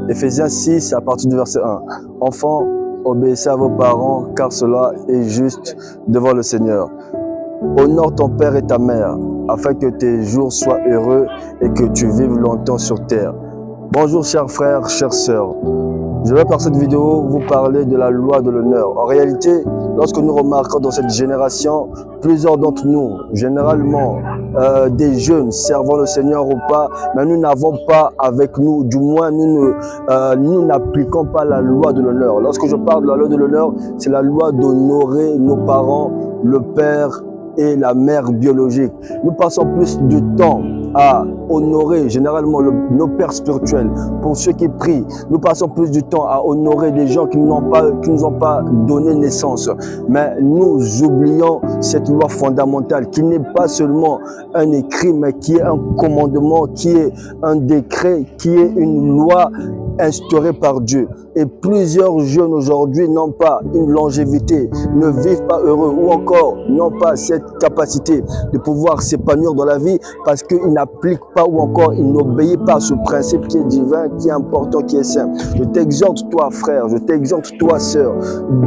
Éphésiens 6, à partir du verset 1. Enfants, obéissez à vos parents, car cela est juste devant le Seigneur. Honore ton père et ta mère, afin que tes jours soient heureux et que tu vives longtemps sur terre. Bonjour chers frères, chères sœurs. Je vais par cette vidéo vous parler de la loi de l'honneur. En réalité, lorsque nous remarquons dans cette génération, plusieurs d'entre nous, généralement des jeunes servant le Seigneur ou pas, mais nous n'avons pas avec nous, du moins nous n'appliquons pas la loi de l'honneur. Lorsque je parle de la loi de l'honneur, c'est la loi d'honorer nos parents, le père et la mère biologique. Nous passons plus de temps à honorer généralement nos pères spirituels. Pour ceux qui prient, nous passons plus du temps à honorer des gens qui nous ont pas donné naissance. Mais nous oublions cette loi fondamentale qui n'est pas seulement un écrit, mais qui est un commandement, qui est un décret, qui est une loi instaurée par Dieu. Et plusieurs jeunes aujourd'hui n'ont pas une longévité, ne vivent pas heureux ou encore n'ont pas cette capacité de pouvoir s'épanouir dans la vie parce qu'ils n'appliquent pas ou encore ils n'obéissent pas à ce principe qui est divin, qui est important, qui est saint. Je t'exhorte toi frère, je t'exhorte toi sœur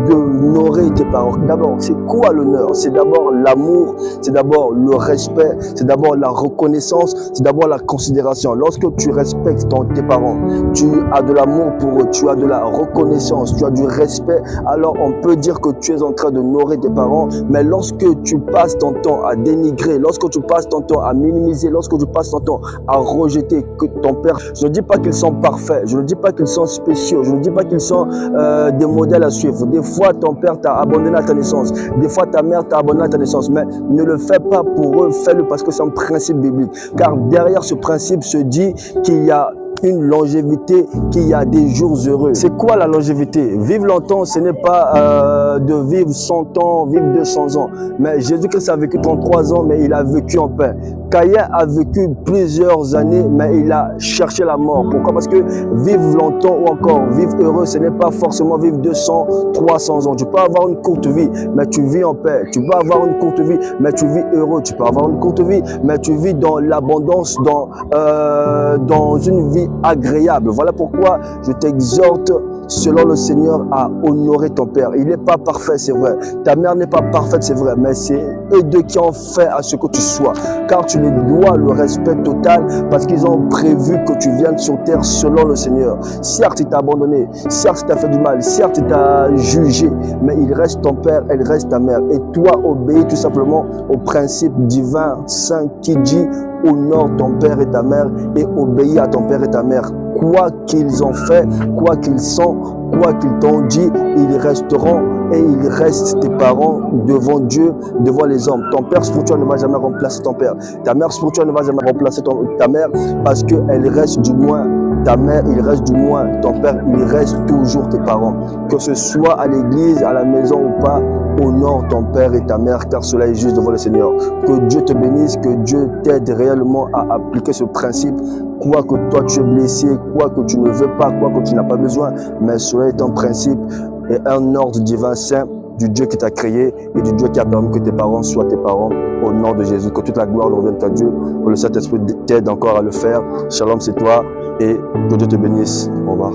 d'honorer tes parents. D'abord, c'est quoi l'honneur? C'est d'abord l'amour, c'est d'abord le respect, c'est d'abord la reconnaissance, c'est d'abord la considération. Lorsque tu respectes tes parents, tu as de l'amour pour eux, tu as de la reconnaissance, tu as du respect, alors on peut dire que tu es en train d'honorer tes parents. Mais lorsque tu passes ton temps à dénigrer, lorsque tu passes ton temps à minimiser, lorsque tu passes ton temps à rejeter que ton père, je ne dis pas qu'ils sont parfaits, je ne dis pas qu'ils sont spéciaux, je ne dis pas qu'ils sont des modèles à suivre. Des fois ton père t'a abandonné à ta naissance, des fois ta mère t'a abandonné à ta naissance, mais ne le fais pas pour eux, fais-le parce que c'est un principe biblique. Car derrière ce principe se dit qu'il y a une longévité, qu'il y a des jours heureux. C'est quoi la longévité? Vivre longtemps, ce n'est pas de vivre 100 ans, vivre 200 ans. Mais Jésus-Christ a vécu 33 ans, mais il a vécu en paix. Caïn a vécu plusieurs années, mais il a cherché la mort. Pourquoi? Parce que vivre longtemps ou encore vivre heureux, ce n'est pas forcément vivre 200, 300 ans. Tu peux avoir une courte vie, mais tu vis en paix. Tu peux avoir une courte vie, mais tu vis heureux. Tu peux avoir une courte vie, mais tu vis dans l'abondance, dans une vie agréable. Voilà pourquoi je t'exhorte, selon le Seigneur, à honorer ton père. Il n'est pas parfait, c'est vrai. Ta mère n'est pas parfaite, c'est vrai. Mais c'est eux deux qui ont fait à ce que tu sois. Car tu les dois le respect total parce qu'ils ont prévu que tu viennes sur terre selon le Seigneur. Certes, il t'a abandonné. Certes, il t'a fait du mal. Certes, il t'a jugé. Mais il reste ton père, elle reste ta mère. Et toi, obéis tout simplement au principe divin, saint, qui dit honore ton père et ta mère et obéis à ton père et ta mère. Quoi qu'ils ont fait, quoi qu'ils sont, quoi qu'ils t'ont dit, ils resteront et ils restent tes parents devant Dieu, devant les hommes. Ton père spirituel ne va jamais remplacer ton père. Ta mère spirituelle ne va jamais remplacer ta mère parce qu'elle reste du moins ta mère, il reste du moins ton père, il reste toujours tes parents. Que ce soit à l'église, à la maison ou pas, honore ton père et ta mère car cela est juste devant le Seigneur. Que Dieu te bénisse, que Dieu t'aide réellement à appliquer ce principe. Quoi que toi tu es blessé, quoi que tu ne veux pas, quoi que tu n'as pas besoin, mais cela est un principe et un ordre divin saint du Dieu qui t'a créé et du Dieu qui a permis que tes parents soient tes parents au nom de Jésus. Que toute la gloire revienne à Dieu, que le Saint-Esprit t'aide encore à le faire. Shalom, c'est toi et que Dieu te bénisse. Au revoir.